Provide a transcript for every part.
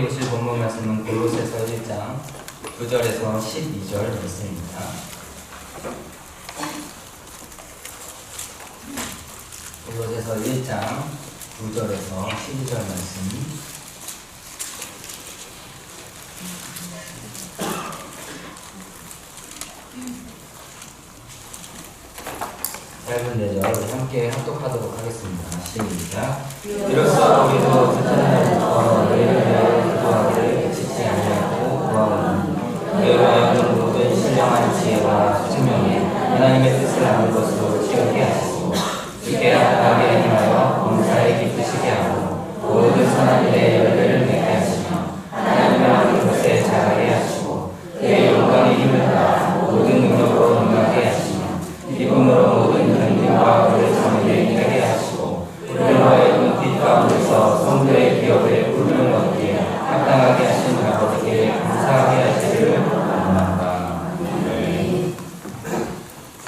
보실 본문 말씀은 골로새서 1장 9절에서 12절 말씀입니다. 골로새서 1장 9절에서 12절 말씀. 짧은 예절 우리 함께 합독하도록 하겠습니다. 시작. 이로써 우리도 불편함에서 너희를 위하여 기도하기를 그치지 아니하고 구하오니 너희로 하여금 모든 신령한 지혜와 수명에 하나님의 뜻을 아는 것으로 채우게 하시고 주께 합당하게 행하여 범사에 기쁘시게 하고 모든 선한 일에 열매를 맺게 하시며 하나님의 모든 것에 자라게 하시고 그의 영광의 힘을 따라 모든 능력으로 능하게 하시며 기쁨으로 모든 견dim과 그의 정의를 이기게 하시고 우리로 하여금 빛 가운데서 성도의 기업에 부름을 얻기에 합당하게 하신 아버지께 감사하게 하시기를 원합니다.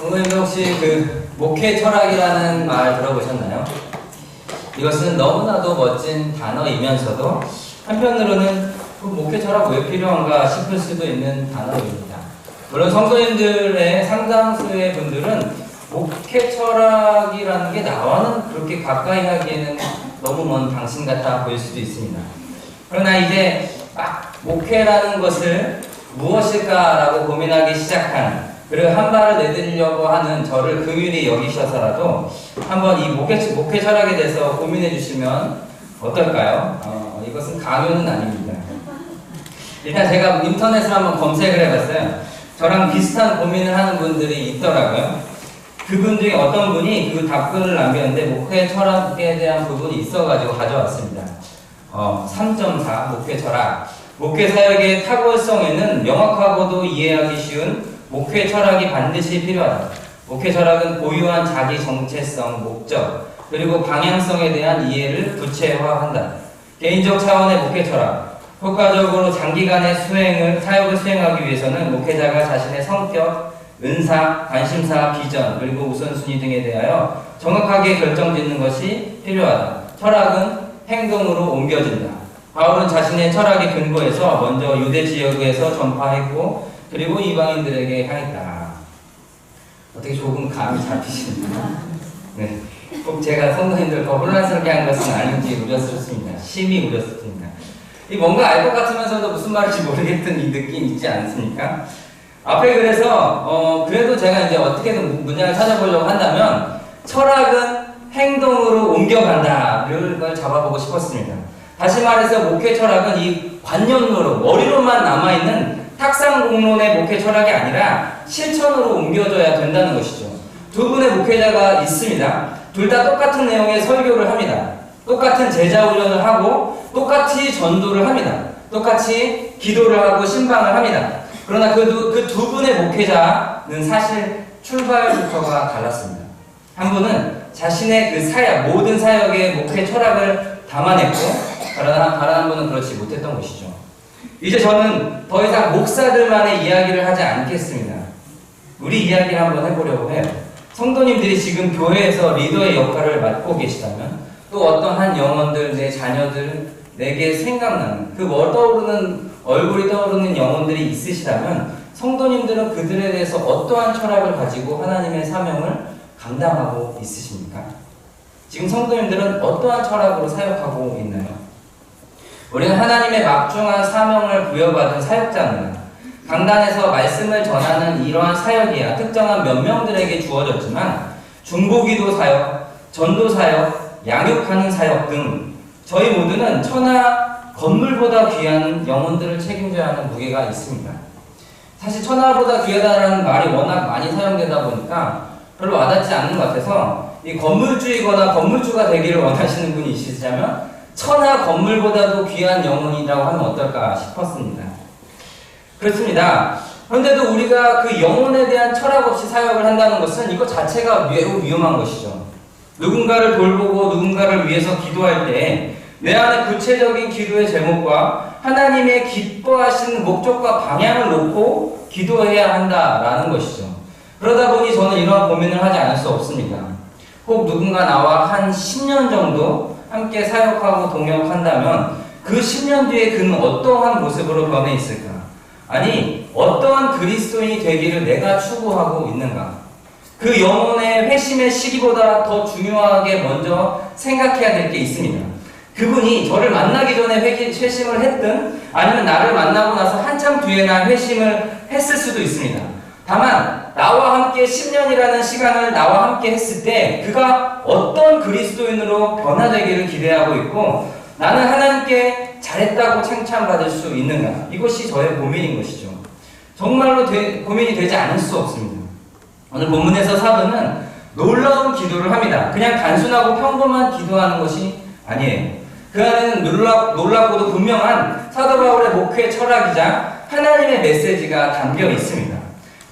오늘 혹시 그 목회 철학이라는 말 들어보셨나요? 이것은 너무나도 멋진 단어이면서도 한편으로는 그 목회 철학 왜 필요한가 싶을 수도 있는 단어입니다. 물론 성도님들의 상당수의 분들은 목회 철학이라는 게 나와는 그렇게 가까이 하기에는 너무 먼 당신 같아 보일 수도 있습니다. 그러나 이제 막 목회라는 것을 무엇일까라고 고민하기 시작한, 그리고 한 발을 내디디려고 하는 저를 긍휼히 여기셔서라도 한번 이 목회 철학에 대해서 고민해 주시면 어떨까요? 이것은 강요는 아닙니다. 일단 제가 인터넷을 한번 검색을 해봤어요. 저랑 비슷한 고민을 하는 분들이 있더라고요. 그분 중에 어떤 분이 그 답글을 남겼는데 목회 철학에 대한 부분이 있어가지고 가져왔습니다. 3.4 목회 철학. 목회 사역의 탁월성에는 명확하고도 이해하기 쉬운 목회 철학이 반드시 필요하다. 목회 철학은 고유한 자기 정체성, 목적, 그리고 방향성에 대한 이해를 구체화한다. 개인적 차원의 목회 철학. 효과적으로 장기간의 사역을 수행하기 위해서는 목회자가 자신의 성격, 은사, 관심사, 비전, 그리고 우선순위 등에 대하여 정확하게 결정짓는 것이 필요하다. 철학은 행동으로 옮겨진다. 바울은 자신의 철학에 근거해서 먼저 유대 지역에서 전파했고 그리고 이방인들에게 향했다. 어떻게 조금 감이 잡히십니까? 네. 꼭 제가 성도님들 더 혼란스럽게 한 것은 아닌지 우려스럽습니다. 심히 우려스럽습니다. 이 뭔가 알 것 같으면서도 무슨 말인지 모르겠던 이 느낌 있지 않습니까? 앞에 그래서 그래도 제가 이제 어떻게든 문장을 찾아보려고 한다면 철학은 행동으로 옮겨간다를 걸 잡아보고 싶었습니다. 다시 말해서 목회 철학은 이 관념으로 머리로만 남아있는 탁상공론의 목회 철학이 아니라 실천으로 옮겨져야 된다는 것이죠. 두 분의 목회자가 있습니다. 둘 다 똑같은 내용의 설교를 합니다. 똑같은 제자 훈련을 하고 똑같이 전도를 합니다. 똑같이 기도를 하고 신방을 합니다. 그러나 그 두 분의 목회자는 사실 출발부터가 달랐습니다. 한 분은 자신의 그 사역, 모든 사역의 목회 철학을 담아냈고 다른 한 분은 그렇지 못했던 것이죠. 이제 저는 더 이상 목사들만의 이야기를 하지 않겠습니다. 우리 이야기를 한번 해보려고 해요. 성도님들이 지금 교회에서 리더의 역할을 맡고 계시다면 또 어떤 한 영혼들, 내 자녀들, 내게 생각나는 얼굴이 떠오르는 영혼들이 있으시다면 성도님들은 그들에 대해서 어떠한 철학을 가지고 하나님의 사명을 감당하고 있으십니까? 지금 성도님들은 어떠한 철학으로 사역하고 있나요? 우리는 하나님의 막중한 사명을 부여받은 사역자입니다. 강단에서 말씀을 전하는 이러한 사역이야 특정한 몇 명들에게 주어졌지만 중보기도 사역, 전도 사역, 양육하는 사역 등 저희 모두는 천하 건물보다 귀한 영혼들을 책임져야 하는 무게가 있습니다. 사실 천하보다 귀하다라는 말이 워낙 많이 사용되다 보니까 별로 와닿지 않는 것 같아서 이 건물주이거나 건물주가 되기를 원하시는 분이 있으시다면 천하 건물보다도 귀한 영혼이라고 하면 어떨까 싶었습니다. 그렇습니다. 그런데도 우리가 그 영혼에 대한 철학 없이 사역을 한다는 것은 이것 자체가 매우 위험한 것이죠. 누군가를 돌보고 누군가를 위해서 기도할 때 내 안에 구체적인 기도의 제목과 하나님의 기뻐하시는 목적과 방향을 놓고 기도해야 한다라는 것이죠. 그러다 보니 저는 이러한 고민을 하지 않을 수 없습니다. 혹 누군가 나와 한 10년 정도 함께 사역하고 동역한다면 그 10년 뒤에 그는 어떠한 모습으로 변해 있을까? 아니, 어떠한 그리스도인이 되기를 내가 추구하고 있는가? 그 영혼의 회심의 시기보다 더 중요하게 먼저 생각해야 될 게 있습니다. 그분이 저를 만나기 전에 회심을 했든 아니면 나를 만나고 나서 한참 뒤에나 회심을 했을 수도 있습니다. 다만 나와 함께 10년이라는 시간을 나와 함께 했을 때 그가 어떤 그리스도인으로 변화되기를 기대하고 있고 나는 하나님께 잘했다고 칭찬받을 수 있는가? 이것이 저의 고민인 것이죠. 정말로 고민이 되지 않을 수 없습니다. 오늘 본문에서 사도는 놀라운 기도를 합니다. 그냥 단순하고 평범한 기도하는 것이 아니에요. 그 안에는 놀랍고도 분명한 사도 바울의 목회 철학이자 하나님의 메시지가 담겨 있습니다.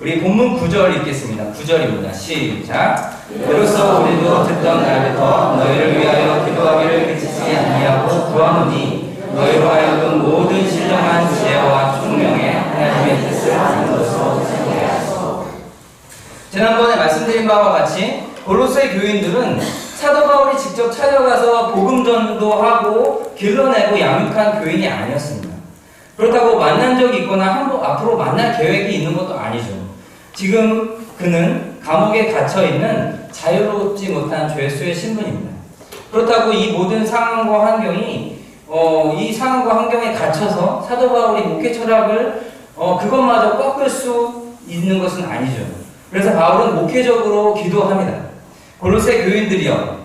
우리 본문 9절 읽겠습니다. 9절입니다. 시작. 이로써 우리도 듣던 날부터 너희를 위하여 기도하기를 그치지 아니하고 구하노니 너희로 하여금 모든 신령한 지혜와 총명에 하나님의 뜻을 아는 것으로 생각하소서. 지난번에 말씀드린 바와 같이 골로새 교인들은 사도 바울이 직접 찾아가서 복음 전도하고 길러내고 양육한 교인이 아니었습니다. 그렇다고 만난 적이 있거나 앞으로 만날 계획이 있는 것도 아니죠. 지금 그는 감옥에 갇혀있는 자유롭지 못한 죄수의 신분입니다. 그렇다고 이 모든 상황과 환경이 이 상황과 환경에 갇혀서 사도 바울이 목회 철학을 그것마저 꺾을 수 있는 것은 아니죠. 그래서 바울은 목회적으로 기도합니다. 골로새 교인들이여,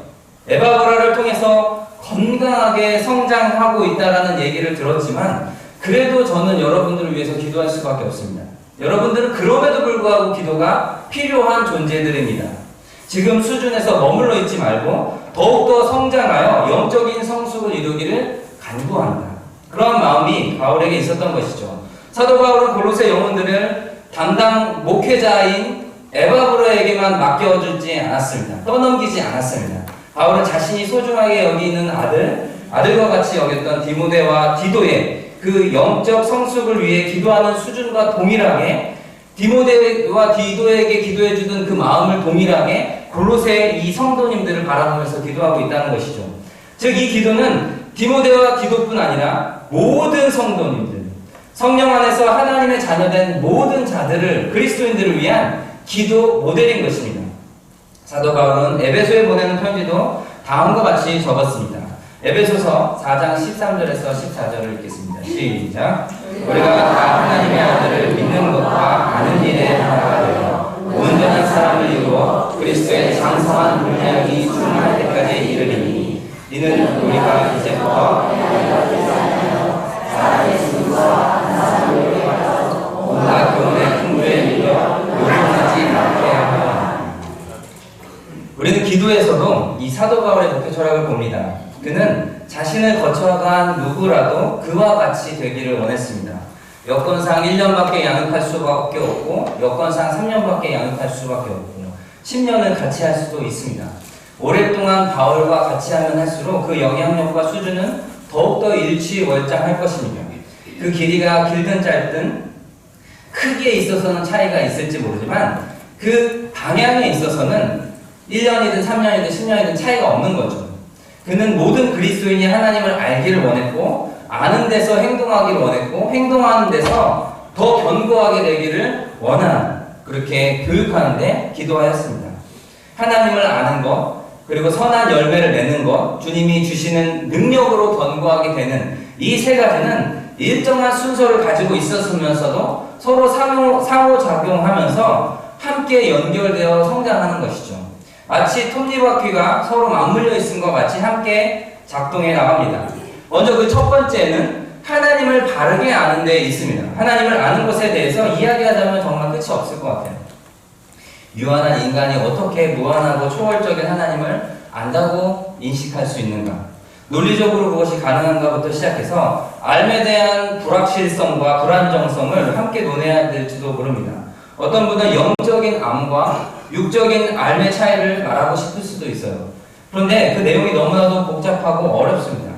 에바브라를 통해서 건강하게 성장하고 있다라는 얘기를 들었지만 그래도 저는 여러분들을 위해서 기도할 수밖에 없습니다. 여러분들은 그럼에도 불구하고 기도가 필요한 존재들입니다. 지금 수준에서 머물러 있지 말고 더욱더 성장하여 영적인 성숙을 이루기를 간구합니다. 그런 마음이 바울에게 있었던 것이죠. 사도 바울은 골로새 영혼들을 담당 목회자인 에바브라에게만 맡겨주지 않았습니다. 떠넘기지 않았습니다. 바울은 자신이 소중하게 여기는 아들과 같이 여겼던 디모데와 디도의 그 영적 성숙을 위해 기도하는 수준과 동일하게 디모데와 디도에게 기도해주던 그 마음을 동일하게 골로새 이 성도님들을 바라보면서 기도하고 있다는 것이죠. 즉 이 기도는 디모데와 디도뿐 아니라 모든 성도님들, 성령 안에서 하나님의 자녀된 모든 자들을 그리스도인들을 위한 기도 모델인 것입니다. 사도 바울은 에베소에 보내는 편지도 다음과 같이 적었습니다. 에베소서 4장 13절에서 14절을 읽겠습니다. 시작. 우리가 다 하나님의 아들을 믿는 것과 아는 일에 하나가 되어 온전한 사람을 이루어 그리스도의 장성한 분량이 충만할 때까지 이르리니 이는 우리가 이제부터 사랑의 순수와 사랑을 받아 온갖 교훈의 풍부에 밀려 요동하지 않게 하며. 우리는 기도에서도 이 사도 바울의 목회 철학을 봅니다. 그는 자신을 거쳐간 누구라도 그와 같이 되기를 원했습니다. 여건상 1년밖에 양육할 수밖에 없고 여건상 3년밖에 양육할 수밖에 없고 10년을 같이 할 수도 있습니다. 오랫동안 바울과 같이 하면 할수록 그 영향력과 수준은 더욱더 일취월장할 것입니다. 그 길이가 길든 짧든 크기에 있어서는 차이가 있을지 모르지만 그 방향에 있어서는 1년이든 3년이든 10년이든 차이가 없는 거죠. 그는 모든 그리스도인이 하나님을 알기를 원했고 아는 데서 행동하기를 원했고 행동하는 데서 더 견고하게 되기를 원하는 그렇게 교육하는데 기도하였습니다. 하나님을 아는 것 그리고 선한 열매를 내는 것 주님이 주시는 능력으로 견고하게 되는 이 세 가지는 일정한 순서를 가지고 있었으면서도 서로 상호작용하면서 함께 연결되어 성장하는 것이죠. 마치 톱니바퀴가 서로 맞물려 있은 것 같이 함께 작동해 나갑니다. 먼저 그 첫 번째는 하나님을 바르게 아는 데 있습니다. 하나님을 아는 것에 대해서 이야기하자면 정말 끝이 없을 것 같아요. 유한한 인간이 어떻게 무한하고 초월적인 하나님을 안다고 인식할 수 있는가? 논리적으로 그것이 가능한가부터 시작해서 삶에 대한 불확실성과 불안정성을 함께 논해야 될지도 모릅니다. 어떤 분은 영적인 암과 육적인 삶의 차이를 말하고 싶을 수도 있어요. 그런데 그 내용이 너무나도 복잡하고 어렵습니다.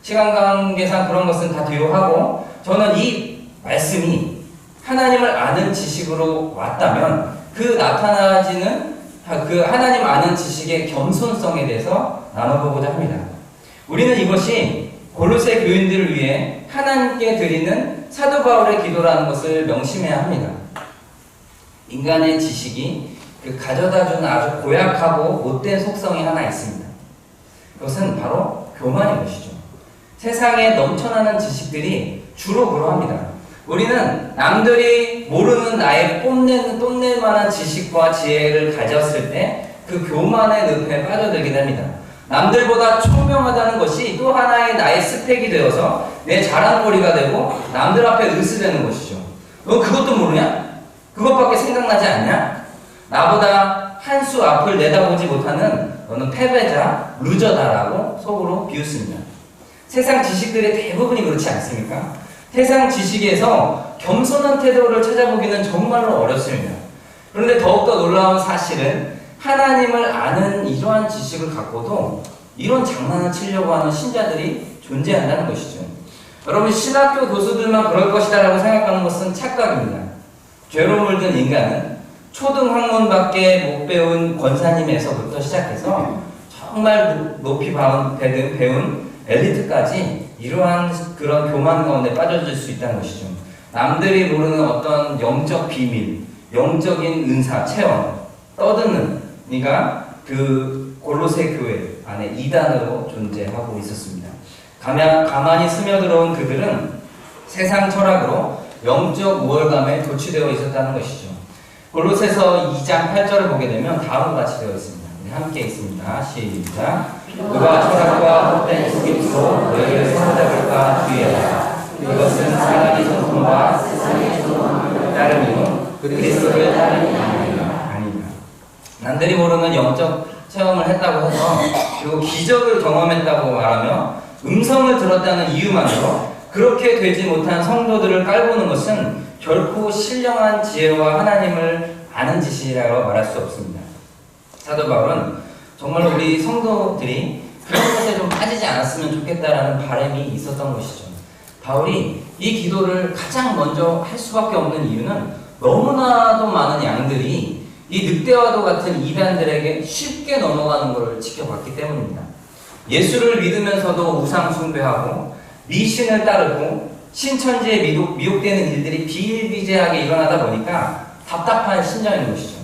시간 관계상 그런 것은 다 뒤로 하고 저는 이 말씀이 하나님을 아는 지식으로 왔다면 그 나타나지는 그 하나님 아는 지식의 겸손성에 대해서 나눠보고자 합니다. 우리는 이것이 골로새 교인들을 위해 하나님께 드리는 사도 바울의 기도라는 것을 명심해야 합니다. 인간의 지식이 가져다주는 아주 고약하고 못된 속성이 하나 있습니다. 그것은 바로 교만인 것이죠. 세상에 넘쳐나는 지식들이 주로 그러합니다. 우리는 남들이 모르는 나의 뽐낼 만한 지식과 지혜를 가졌을 때 그 교만의 늪에 빠져들게 됩니다. 남들보다 총명하다는 것이 또 하나의 나의 스펙이 되어서 내 자랑거리가 되고 남들 앞에 으스대는 것이죠. 너 그것도 모르냐? 그것밖에 생각나지 않냐? 나보다 한 수 앞을 내다보지 못하는 너는 패배자, 루저다라고 속으로 비웃습니다. 세상 지식들의 대부분이 그렇지 않습니까? 세상 지식에서 겸손한 태도를 찾아보기는 정말로 어렵습니다. 그런데 더욱더 놀라운 사실은 하나님을 아는 이러한 지식을 갖고도 이런 장난을 치려고 하는 신자들이 존재한다는 것이죠. 여러분, 신학교 교수들만 그럴 것이다 라고 생각하는 것은 착각입니다. 죄로 물든 인간은 초등학문밖에 못 배운 권사님에서부터 시작해서 정말 높이 배운 엘리트까지 이러한 그런 교만 가운데 빠져들 수 있다는 것이죠. 남들이 모르는 어떤 영적 비밀, 영적인 은사, 체험, 떠드는 이가 그 골로새 교회 안에 이단으로 존재하고 있었습니다. 가만히 스며들어온 그들은 세상 철학으로 영적 우월감에 도취되어 있었다는 것이죠. 골로새서 2장 8절을 보게 되면 다음과 같이 되어 있습니다. 함께 있습니다. 시작. 누가 철학과 헛된 속임수로 너희를 사로잡을까 주의하라. 이것은 사람의 전통과 세상의 조롱을 따름이요 그리스도를 따르니 아니다. 남들이 모르는 영적 체험을 했다고 해서 그리고 기적을 경험했다고 말하며 음성을 들었다는 이유만으로 그렇게 되지 못한 성도들을 깔보는 것은 결코 신령한 지혜와 하나님을 아는 짓이라고 말할 수 없습니다. 사도 바울은 정말로 우리 성도들이 그런 것에 좀 빠지지 않았으면 좋겠다라는 바람이 있었던 것이죠. 바울이 이 기도를 가장 먼저 할 수밖에 없는 이유는 너무나도 많은 양들이 이 늑대와도 같은 이단들에게 쉽게 넘어가는 것을 지켜봤기 때문입니다. 예수를 믿으면서도 우상 숭배하고 미신을 따르고 신천지에 미혹되는 일들이 비일비재하게 일어나다 보니까 답답한 심정인 것이죠.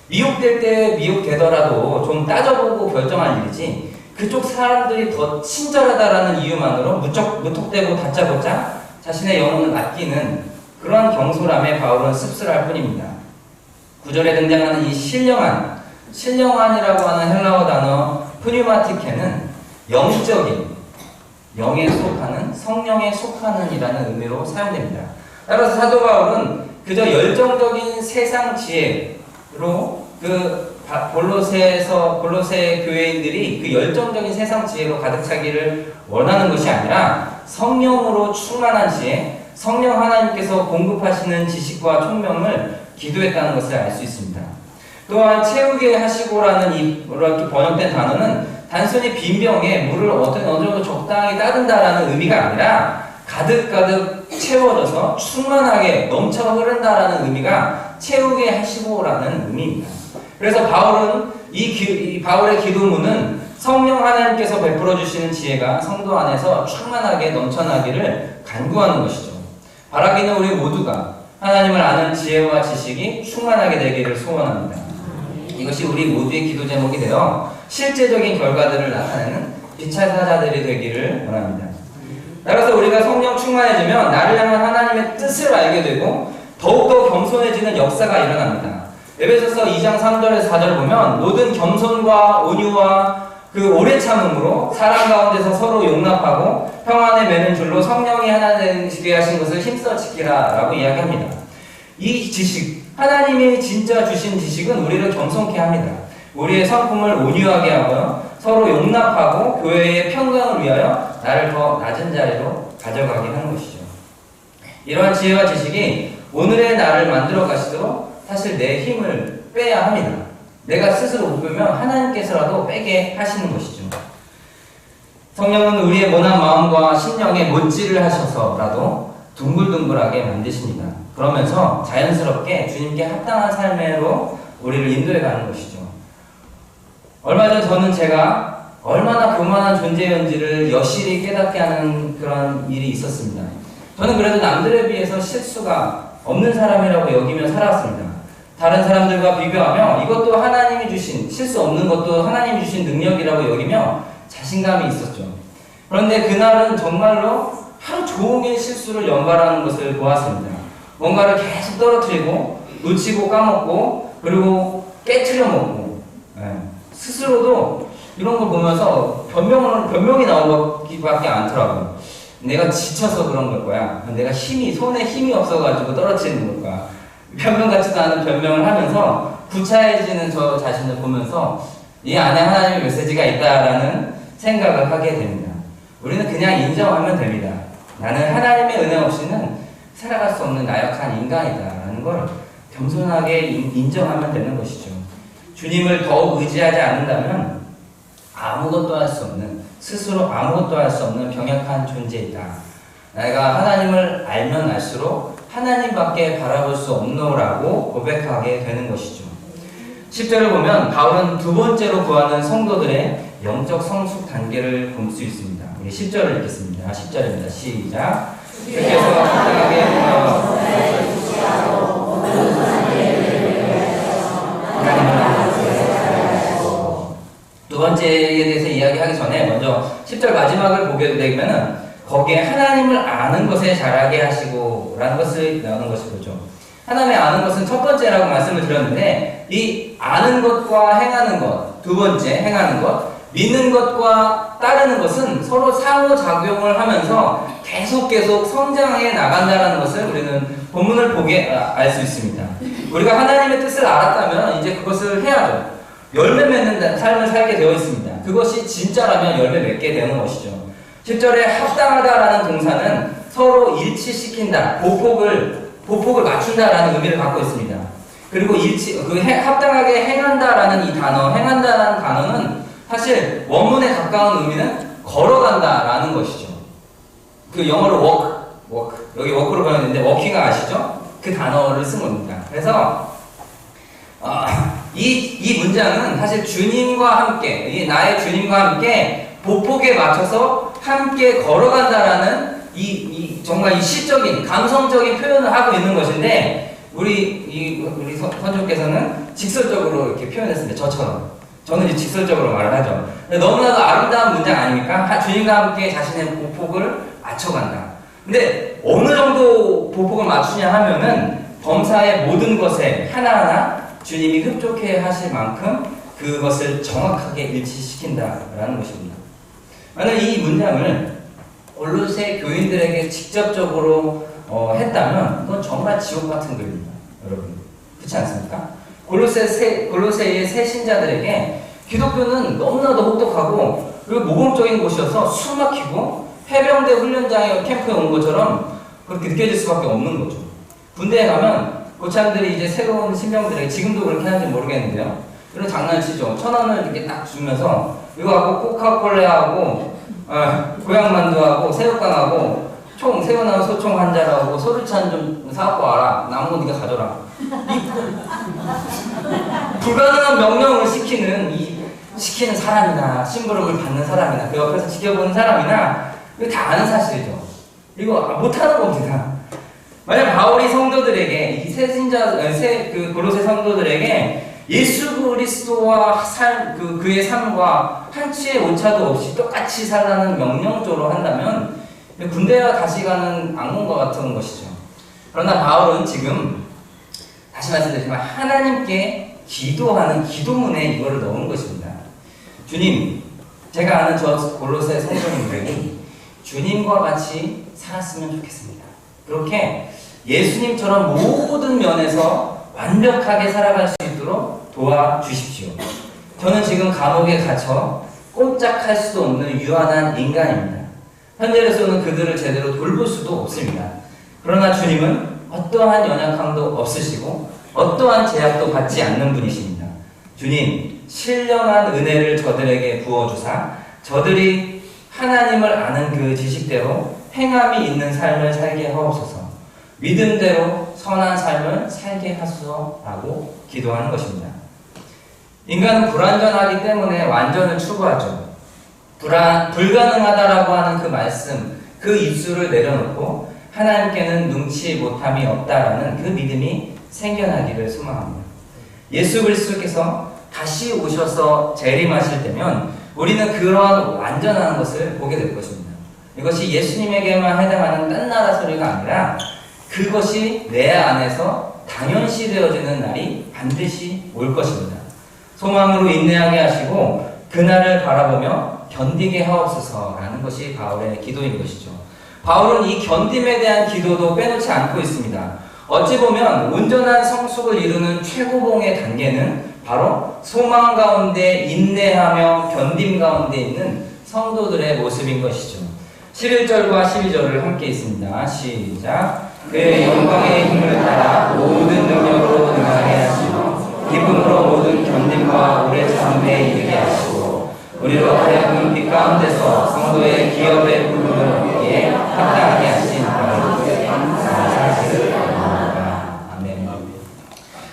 미혹될 때 미혹되더라도 좀 따져보고 결정할 일이지 그쪽 사람들이 더 친절하다라는 이유만으로 무턱대고 다짜고짜 자신의 영혼을 아끼는 그러한 경솔함에 바울은 씁쓸할 뿐입니다. 9절에 등장하는 이 신령한이라고 하는 헬라어 단어 프뉴마티케는 영적인, 영에 속하는, 성령에 속하는 이라는 의미로 사용됩니다. 따라서 사도 바울은 그저 열정적인 세상 지혜로 골로새 교회인들이 그 열정적인 세상 지혜로 가득 차기를 원하는 것이 아니라 성령으로 충만한 지혜, 성령 하나님께서 공급하시는 지식과 총명을 기도했다는 것을 알 수 있습니다. 또한 채우게 하시고라는 이렇게 번역된 단어는 단순히 빈 병에 물을 어느 정도 적당히 따른다라는 의미가 아니라 가득가득 채워져서 충만하게 넘쳐 흐른다라는 의미가 채우게 하시고라는 의미입니다. 그래서 바울은 바울의 기도문은 성령 하나님께서 베풀어 주시는 지혜가 성도 안에서 충만하게 넘쳐나기를 간구하는 것이죠. 바라기는 우리 모두가 하나님을 아는 지혜와 지식이 충만하게 되기를 소원합니다. 이것이 우리 모두의 기도 제목이 되어 실제적인 결과들을 나타내는 빛의 사자들이 되기를 원합니다. 따라서 우리가 성령 충만해지면 나를 향한 하나님의 뜻을 알게 되고 더욱더 겸손해지는 역사가 일어납니다. 에베소서 2장 3절에서 4절을 보면 모든 겸손과 온유와 그 오래 참음으로 사랑 가운데서 서로 용납하고 평안에 매는 줄로 성령이 하나 되게 하신 것을 힘써 지키라 라고 이야기합니다. 이 지식, 하나님이 진짜 주신 지식은 우리를 겸손케 합니다. 우리의 성품을 온유하게 하고요, 서로 용납하고 교회의 평강을 위하여 나를 더 낮은 자리로 가져가게 하는 것이죠. 이러한 지혜와 지식이 오늘의 나를 만들어 가시도록 사실 내 힘을 빼야 합니다. 내가 스스로 못 빼면 하나님께서라도 빼게 하시는 것이죠. 성령은 우리의 모난 마음과 심령에 못질을 하셔서라도 둥글둥글하게 만드십니다. 그러면서 자연스럽게 주님께 합당한 삶으로 우리를 인도해 가는 것이죠. 얼마 전 저는 제가 얼마나 교만한 존재였는지를 여실히 깨닫게 하는 그런 일이 있었습니다. 저는 그래도 남들에 비해서 실수가 없는 사람이라고 여기며 살아왔습니다. 다른 사람들과 비교하며 이것도 하나님이 주신, 실수 없는 것도 하나님이 주신 능력이라고 여기며 자신감이 있었죠. 그런데 그날은 정말로 하루 종일 실수를 연발하는 것을 보았습니다. 뭔가를 계속 떨어뜨리고 놓치고 까먹고 그리고 깨트려 먹고, 스스로도 이런 걸 보면서 변명이 나오기밖에 않더라고요. 내가 지쳐서 그런 걸 거야. 내가 손에 힘이 없어가지고 떨어뜨리는 걸 거야. 변명 같지도 않은 변명을 하면서 구차해지는 저 자신을 보면서 이 안에 하나님의 메시지가 있다라는 생각을 하게 됩니다. 우리는 그냥 인정하면 됩니다. 나는 하나님의 은혜 없이는 살아갈 수 없는 나약한 인간이다라는 걸 겸손하게 인정하면 되는 것이죠. 주님을 더욱 의지하지 않는다면 아무것도 할 수 없는, 스스로 아무것도 할 수 없는 병약한 존재이다. 내가 하나님을 알면 알수록 하나님밖에 바라볼 수 없노라고 고백하게 되는 것이죠. 10절을 보면 바울은 두 번째로 구하는 성도들의 영적 성숙 단계를 볼 수 있습니다. 우리 10절을 읽겠습니다. 10절입니다. 시작. 주께서 합당하게 두 번째에 대해서 이야기하기 전에 먼저 10절 마지막을 보게 되면은 거기에 하나님을 아는 것에 자라게 하시고 라는 것을 나오는 것이 보죠. 하나님의 아는 것은 첫 번째라고 말씀을 드렸는데 이 아는 것과 행하는 것, 두 번째 행하는 것, 믿는 것과 따르는 것은 서로 상호작용을 하면서 계속 성장해 나간다는 것을 우리는 본문을 보게 알 수 있습니다. 우리가 하나님의 뜻을 알았다면 이제 그것을 해야죠. 열매 맺는 삶을 살게 되어 있습니다. 그것이 진짜라면 열매 맺게 되는 것이죠. 10절에 합당하다라는 동사는 서로 일치시킨다, 보폭을 맞춘다라는 의미를 갖고 있습니다. 그리고 합당하게 행한다라는 이 단어, 행한다라는 단어는 사실 원문에 가까운 의미는 걸어간다라는 것이죠. 그 영어로 work, 여기 work로 번역했는데 워킹 아시죠? 그 단어를 쓴 겁니다. 그래서 이 문장은 사실 주님과 함께, 나의 주님과 함께 보폭에 맞춰서 함께 걸어간다라는 정말 이 시적인, 감성적인 표현을 하고 있는 것인데, 우리 선조께서는 직설적으로 이렇게 표현했습니다. 저처럼. 저는 이제 직설적으로 말을 하죠. 너무나도 아름다운 문장 아닙니까? 주님과 함께 자신의 보폭을 맞춰간다. 근데 어느 정도 보폭을 맞추냐 하면은 범사의 모든 것에 하나하나 주님이 흡족해 하실 만큼 그것을 정확하게 일치시킨다라는 것입니다. 만약 이 문장을 골로새 교인들에게 직접적으로 했다면 그건 정말 지옥 같은 글입니다. 여러분. 그렇지 않습니까? 골로새의 새 신자들에게 기독교는 너무나도 혹독하고 그리고 모범적인 곳이어서 숨 막히고 해병대 훈련장에 캠프에 온 것처럼 그렇게 느껴질 수밖에 없는 거죠. 군대에 가면 고참들이 이제 새로운 신병들에게 지금도 그렇게 하는지 모르겠는데요. 이런 장난치죠. 1,000원을 이렇게 딱 주면서 이거 하고 코카콜라하고 고향만두하고 새우깡하고 새우 나온 소총 한 자라고 소주찬 좀 사갖고 와라. 남은 거 네가 가져라. 불가능한 명령을 시키는 사람이나 심부름을 받는 사람이나 그 옆에서 지켜보는 사람이나 이거 다 아는 사실이죠. 이거 못하는 겁니다. 만약 바울이 성도들에게 이 골로새 성도들에게 예수 그리스도와 그의 삶과 한치의 오차도 없이 똑같이 살라는 명령조로 한다면 군대와 다시 가는 악몽과 같은 것이죠. 그러나 바울은 지금 다시 말씀드리지만 하나님께 기도하는 기도문에 이거를 넣은 것입니다. 주님, 제가 아는 저 골로새 성도님들이 주님과 같이 살았으면 좋겠습니다. 그렇게 예수님처럼 모든 면에서 완벽하게 살아갈 수 있도록 도와주십시오. 저는 지금 감옥에 갇혀 꼼짝할 수도 없는 유한한 인간입니다. 현재로서는 그들을 제대로 돌볼 수도 없습니다. 그러나 주님은 어떠한 연약함도 없으시고 어떠한 제약도 받지 않는 분이십니다. 주님, 신령한 은혜를 저들에게 부어주사 저들이 하나님을 아는 그 지식대로 행함이 있는 삶을 살게 하옵소서. 믿음대로 선한 삶을 살게 하소서라고 기도하는 것입니다. 인간은 불완전하기 때문에 완전을 추구하죠. 불가능하다라고 하는 그 말씀, 그 입술을 내려놓고 하나님께는 눈치 못함이 없다라는 그 믿음이 생겨나기를 소망합니다. 예수 그리스도께서 다시 오셔서 재림하실 때면 우리는 그러한 완전한 것을 보게 될 것입니다. 이것이 예수님에게만 해당하는 딴 나라 소리가 아니라 그것이 내 안에서 당연시 되어지는 날이 반드시 올 것입니다. 소망으로 인내하게 하시고 그날을 바라보며 견디게 하옵소서라는 것이 바울의 기도인 것이죠. 바울은 이 견딤에 대한 기도도 빼놓지 않고 있습니다. 어찌 보면 온전한 성숙을 이루는 최고봉의 단계는 바로 소망 가운데 인내하며 견딤 가운데 있는 성도들의 모습인 것이죠. 11절과 12절을 함께 있습니다. 시작. 그의 영광의 힘을 따라 모든 능력으로 능하게 하시며 기쁨으로 모든 견딤과 오래 참음에 이르게 하시고 우리로 하여금 빛 가운데서 성도의 기업의 부르기에 합당하게 하신 하나님께 감사하시를 바랍니다. 아멘.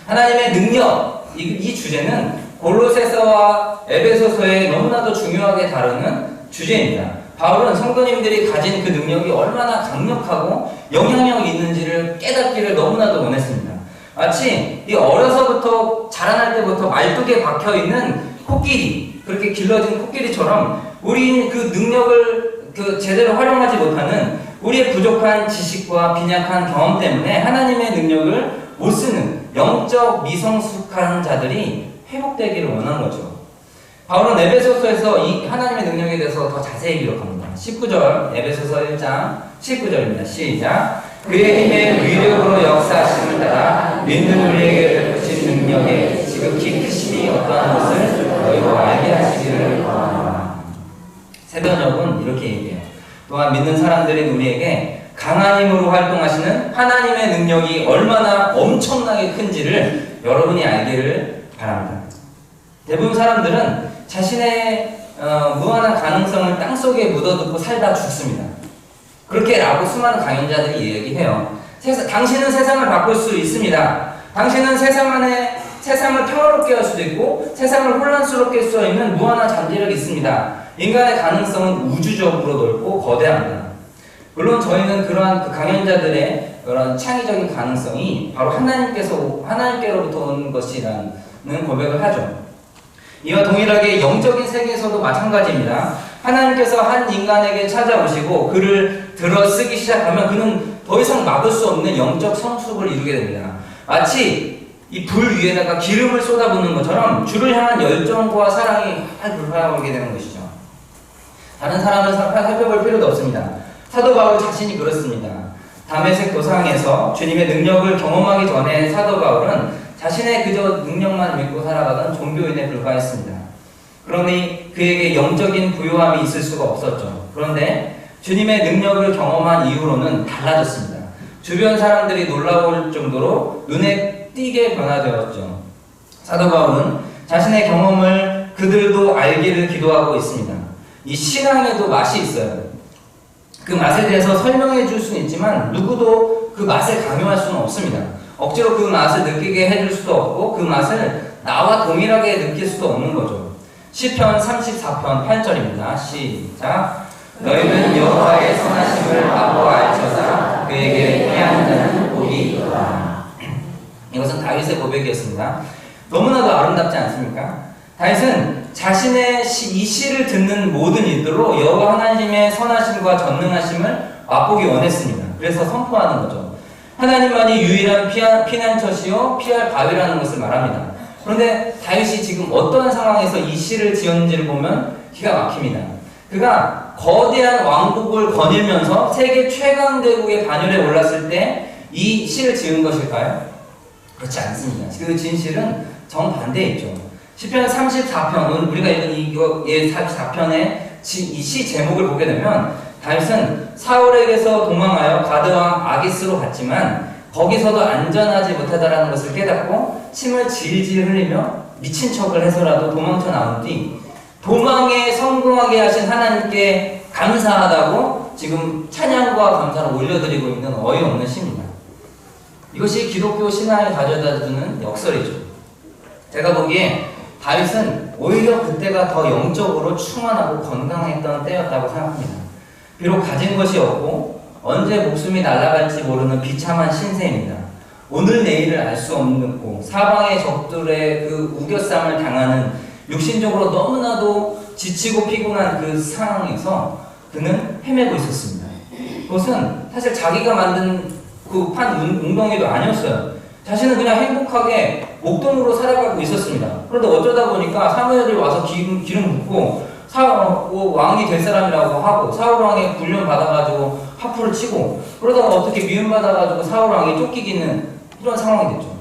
하나님의 능력, 이 주제는 골로새서와 에베소서에 너무나도 중요하게 다루는 주제입니다. 바울은 성도님들이 가진 그 능력이 얼마나 강력하고 영향력이 있는지를 깨닫기를 너무나도 원했습니다. 마치 이 어려서부터 자라날 때부터 말뚝에 박혀있는 코끼리, 그렇게 길러진 코끼리처럼 우리 그 능력을 제대로 활용하지 못하는 우리의 부족한 지식과 빈약한 경험 때문에 하나님의 능력을 못 쓰는 영적 미성숙한 자들이 회복되기를 원한 거죠. 바울은 에베소서에서 이 하나님의 능력에 대해서 더 자세히 기록합니다. 19절, 에베소서 1장 19절입니다. 시작. 그의 힘의 위력으로 역사하심을 따라 믿는 우리에게 베푸신 능력의 지극히 크심이 어떠한 것을 너희도 알게 하시기를 바랍니다. 새벽녘은 이렇게 얘기해요. 또한 믿는 사람들인 우리에게 강한 힘으로 활동하시는 하나님의 능력이 얼마나 엄청나게 큰지를 여러분이 알기를 바랍니다. 대부분 사람들은 자신의 무한한 가능성을 땅속에 묻어두고 살다 죽습니다. 그렇게 라고 수많은 강연자들이 얘기해요. 당신은 세상을 바꿀 수 있습니다. 당신은 세상을 평화롭게 할 수도 있고 세상을 혼란스럽게 할 수 있는 무한한 잠재력이 있습니다. 인간의 가능성은 우주적으로 넓고 거대합니다. 물론 저희는 그러한 그 강연자들의 그런 창의적인 가능성이 바로 하나님께로부터 온 것이라는 고백을 하죠. 이와 동일하게 영적인 세계에서도 마찬가지입니다. 하나님께서 한 인간에게 찾아오시고 그를 들어 쓰기 시작하면 그는 더 이상 막을 수 없는 영적 성숙을 이루게 됩니다. 마치 이 불 위에다가 기름을 쏟아붓는 것처럼 주를 향한 열정과 사랑이 불타오르게 되는 것이죠. 다른 사람을 살펴볼 필요도 없습니다. 사도 바울 자신이 그렇습니다. 다메섹 도상에서 주님의 능력을 경험하기 전에 사도 바울은 자신의 그저 능력만 믿고 살아가던 종교인에 불과했습니다. 그러니 그에게 영적인 부요함이 있을 수가 없었죠. 그런데 주님의 능력을 경험한 이후로는 달라졌습니다. 주변 사람들이 놀라울 정도로 눈에 띄게 변화되었죠. 사도 바울은 자신의 경험을 그들도 알기를 기도하고 있습니다. 이 신앙에도 맛이 있어요. 그 맛에 대해서 설명해 줄 수는 있지만 누구도 그 맛을 강요할 수는 없습니다. 억지로 그 맛을 느끼게 해줄 수도 없고 그 맛을 나와 동일하게 느낄 수도 없는 거죠. 시편 34편 8절입니다. 시작. 너희는 여호와의 선하심을 맛보 알처사 그에게 피하는 자는 복이 있도다. 이것은 다윗의 고백이었습니다. 너무나도 아름답지 않습니까? 다윗은 자신의 이 시를 듣는 모든 이들로 여호와 하나님의 선하심과 전능하심을 맛보기 원했습니다. 그래서 선포하는 거죠. 하나님만이 유일한 피난처시요 피할 바위라는 것을 말합니다. 그런데 다윗이 지금 어떠한 상황에서 이 시를 지었는지를 보면 기가 막힙니다. 그가 거대한 왕국을 거닐면서 세계 최강 대국의 반열에 올랐을 때 이 시를 지은 것일까요? 그렇지 않습니다. 그 진실은 정반대에 있죠. 시편 34편은 우리가 읽은 이 34편의 이 시 제목을 보게 되면 다윗은 사울에게서 도망하여 가드왕 아기스로 갔지만 거기서도 안전하지 못하다라는 것을 깨닫고 침을 질질 흘리며 미친 척을 해서라도 도망쳐 나온 뒤 도망에 성공하게 하신 하나님께 감사하다고 지금 찬양과 감사를 올려드리고 있는 어이없는 시입니다. 이것이 기독교 신앙에 가져다주는 역설이죠. 제가 보기에 다윗은 오히려 그때가 더 영적으로 충만하고 건강했던 때였다고 생각합니다. 비록 가진 것이 없고 언제 목숨이 날아갈지 모르는 비참한 신세입니다. 오늘 내일을 알 수 없고 사방의 적들의 그 우겨쌈을 당하는 육신적으로 너무나도 지치고 피곤한 그 상황에서 그는 헤매고 있었습니다. 그것은 사실 자기가 만든 그 판 웅덩이도 아니었어요. 자신은 그냥 행복하게 목동으로 살아가고 있었습니다. 그런데 어쩌다 보니까 사무엘이 와서 기름 붓고 왕이 될 사람이라고 하고 사울 왕의 훈련 받아가지고 하프를 치고 그러다가 어떻게 미움받아가지고 사울 왕이 쫓기기는 이런 상황이 됐죠.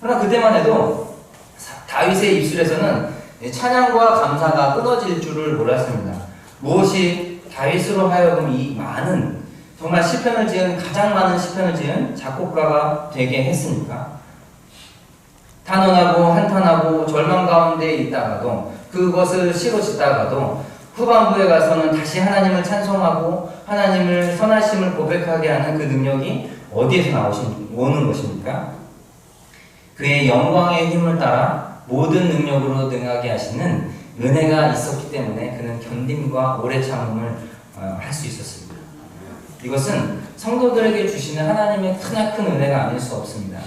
그러나 그때만 해도 다윗의 입술에서는 찬양과 감사가 끊어질 줄을 몰랐습니다. 무엇이 다윗으로 하여금 이 많은 정말 시편을 지은 가장 많은 시편을 지은 작곡가가 되게 했습니까? 탄원하고 한탄하고 절망 가운데 있다가도 그것을 시로 짓다가도 후반부에 가서는 다시 하나님을 찬송하고 하나님을 선하심을 고백하게 하는 그 능력이 어디에서 오는 것입니까? 그의 영광의 힘을 따라 모든 능력으로 능하게 하시는 은혜가 있었기 때문에 그는 견딤과 오래 참음을 할 수 있었습니다. 이것은 성도들에게 주시는 하나님의 크나큰 은혜가 아닐 수 없습니다.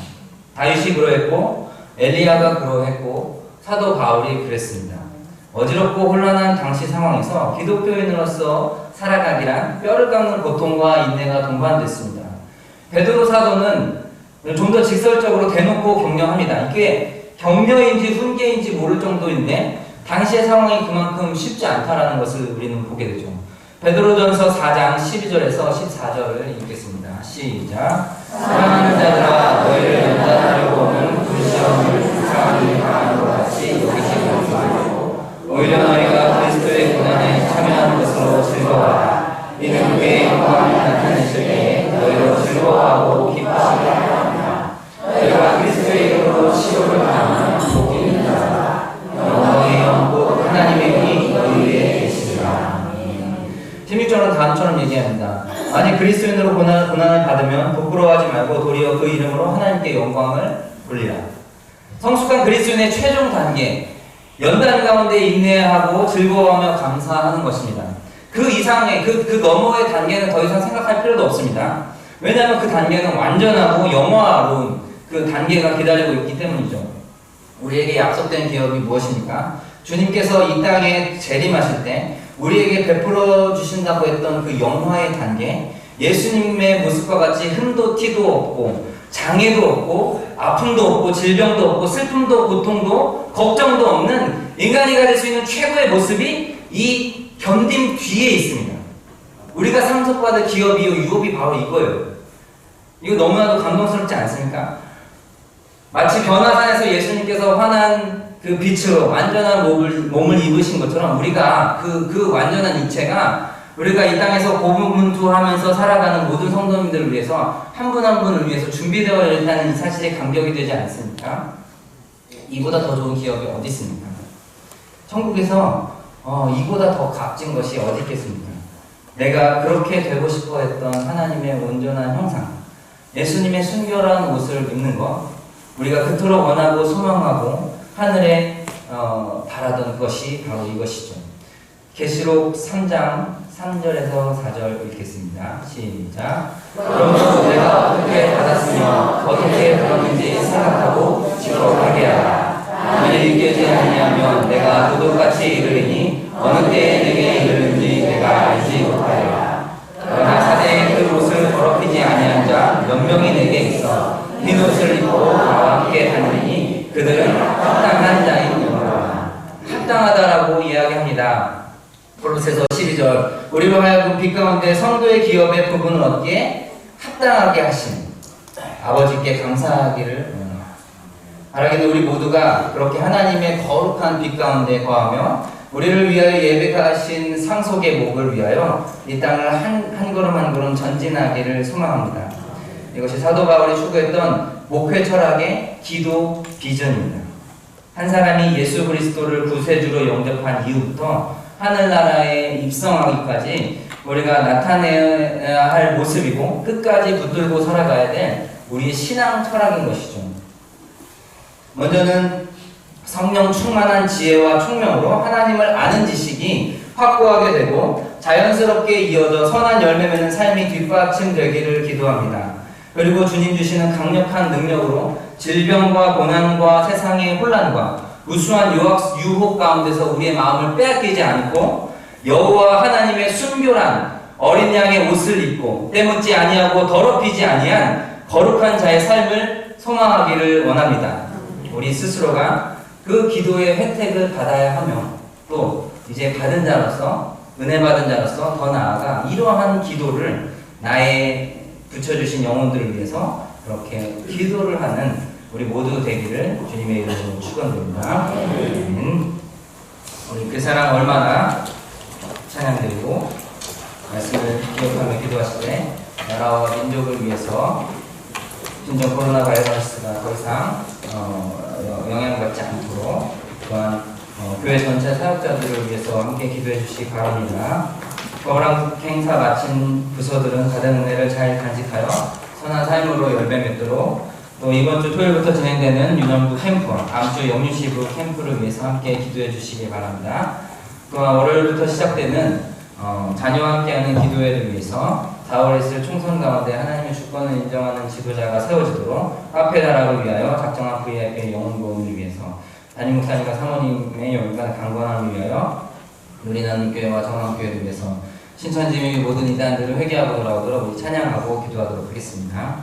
다윗이 그러했고 엘리야가 그러했고 사도 바울이 그랬습니다. 어지럽고 혼란한 당시 상황에서 기독교인으로서 살아가기란 뼈를 깎는 고통과 인내가 동반됐습니다. 베드로 사도는 좀 더 직설적으로 대놓고 격려합니다. 이게 격려인지 훈계인지 모를 정도인데 당시의 상황이 그만큼 쉽지 않다라는 것을 우리는 보게 되죠. 베드로전서 4장 12절에서 14절을 읽겠습니다. 시작. 사랑하는 자들아 너희를 연단하려고 오는 그 시험을 불쌍히 당하는 것 같이 여기지 말고 오히려 너희가 그리스도의 고난에 참여하는 것으로 즐거워하라. 이는 그의 영광이 나타내실 때에 너희로 즐거워하고 기뻐하게 하리라. 너희가 그리스도의 이름으로 시험을 당하면 복이 있는 자라. 영광의 영국 하나님의 힘이 너희 위에 계시리라. 16절은 다음처럼 얘기합니다. 만약 그리스도인으로 고난을 받으면 부끄러워하지 말고 도리어 그 이름으로 하나님께 영광을 돌리라. 성숙한 그리스도인의 최종 단계, 연단 가운데 인내하고 즐거워하며 감사하는 것입니다. 그 이상의, 그 너머의 단계는 더 이상 생각할 필요도 없습니다. 왜냐하면 그 단계는 완전하고 영화로운 그 단계가 기다리고 있기 때문이죠. 우리에게 약속된 기업이 무엇입니까? 주님께서 이 땅에 재림하실 때 우리에게 베풀어 주신다고 했던 그 영화의 단계, 예수님의 모습과 같이 흠도 티도 없고 장애도 없고 아픔도 없고 질병도 없고 슬픔도 고통도 걱정도 없는 인간이 가질 수 있는 최고의 모습이 이 견딤 뒤에 있습니다. 우리가 상속받을 기업이요 유업이 바로 이거예요. 이거 너무나도 감동스럽지 않습니까? 마치 변화산에서 예수님께서 환한 그 빛으로 완전한 몸을 입으신 것처럼 우리가 그 완전한 입체가 우리가 이 땅에서 고분분투하면서 살아가는 모든 성도님들을 위해서 한 분 한 분을 위해서 준비되어 있다는 이 사실에 감격이 되지 않습니까? 이보다 더 좋은 기업이 어디 있습니까? 천국에서 이보다 더 값진 것이 어디 있겠습니까? 내가 그렇게 되고 싶어 했던 하나님의 온전한 형상, 예수님의 순결한 옷을 입는 것, 우리가 그토록 원하고 소망하고 하늘에 바라던 것이 바로 이것이죠. 계시록 3장 3절에서 4절 읽겠습니다. 시작. 그러므로 내가 어떻게 받았으며 어떻게 들었는지 생각하고 지켜가게 하라. 만일 읽지 아니하면 내가 도둑같이 이르리니 어느 때에 내게 이르는지 내가 알지 못하리라. 그러나 사대의 그 옷을 더럽히지 아니한 자 몇 명이 내게 있어 흰 옷을 입고 나와 함께 다니니 그들은 합당한 자이니라. 합당하다라고 이야기합니다. 골로새서 12절 우리로 하여금 빛 가운데 성도의 기업의 부분을 얻기에 합당하게 하신 아버지께 감사하기를 바라기는 우리 모두가 그렇게 하나님의 거룩한 빛 가운데 거하며 우리를 위하여 예배하신 상속의 목을 위하여 이 땅을 한 걸음 한 걸음 전진하기를 소망합니다. 이것이 사도 바울이 추구했던 목회 철학의 기도 비전입니다. 한 사람이 예수 그리스도를 구세주로 영접한 이후부터 하늘나라에 입성하기까지 우리가 나타내야 할 모습이고 끝까지 붙들고 살아가야 될 우리의 신앙 철학인 것이죠. 먼저는 성령 충만한 지혜와 총명으로 하나님을 아는 지식이 확고하게 되고 자연스럽게 이어져 선한 열매 맺는 삶이 뒷받침되기를 기도합니다. 그리고 주님 주시는 강력한 능력으로 질병과 고난과 세상의 혼란과 우수한 유혹 가운데서 우리의 마음을 빼앗기지 않고 여호와 하나님의 순결한 어린 양의 옷을 입고 때묻지 아니하고 더럽히지 아니한 거룩한 자의 삶을 소망하기를 원합니다. 우리 스스로가 그 기도의 혜택을 받아야 하며 또 이제 받은 자로서 은혜 받은 자로서 더 나아가 이러한 기도를 나의 붙여주신 영혼들을 위해서 그렇게 기도를 하는 우리 모두 되기를 주님의 이름으로 축원드립니다. 우리 그 사랑 얼마나 찬양드리고 말씀을 기억하며 기도하실 때 나라와 민족을 위해서 진정 코로나 바이러스가 더 이상 영향받지 않도록 또한 교회 전체 사역자들을 위해서 함께 기도해 주시기 바랍니다. 거랑 행사 마친 부서들은 받은 은혜를 잘 간직하여 선한 삶으로 열매 맺도록 또 이번 주 토요일부터 진행되는 유년부 캠프, 다음 주 영유시부 캠프를 위해서 함께 기도해 주시기 바랍니다. 또한 월요일부터 시작되는 자녀와 함께하는 기도회를 위해서 4월에 있을 총선 가운데 하나님의 주권을 인정하는 지도자가 세워지도록 카페 나라를 위하여 작정한 VIP의 영혼 보험을 위해서 담임 목사님과 사모님의 영원한 강건함을 위하여 누리나는 교회와 정함교회를 위해서 신천지 및 모든 이단들을 회개하고 돌아오도록 우리 찬양하고 기도하도록 하겠습니다.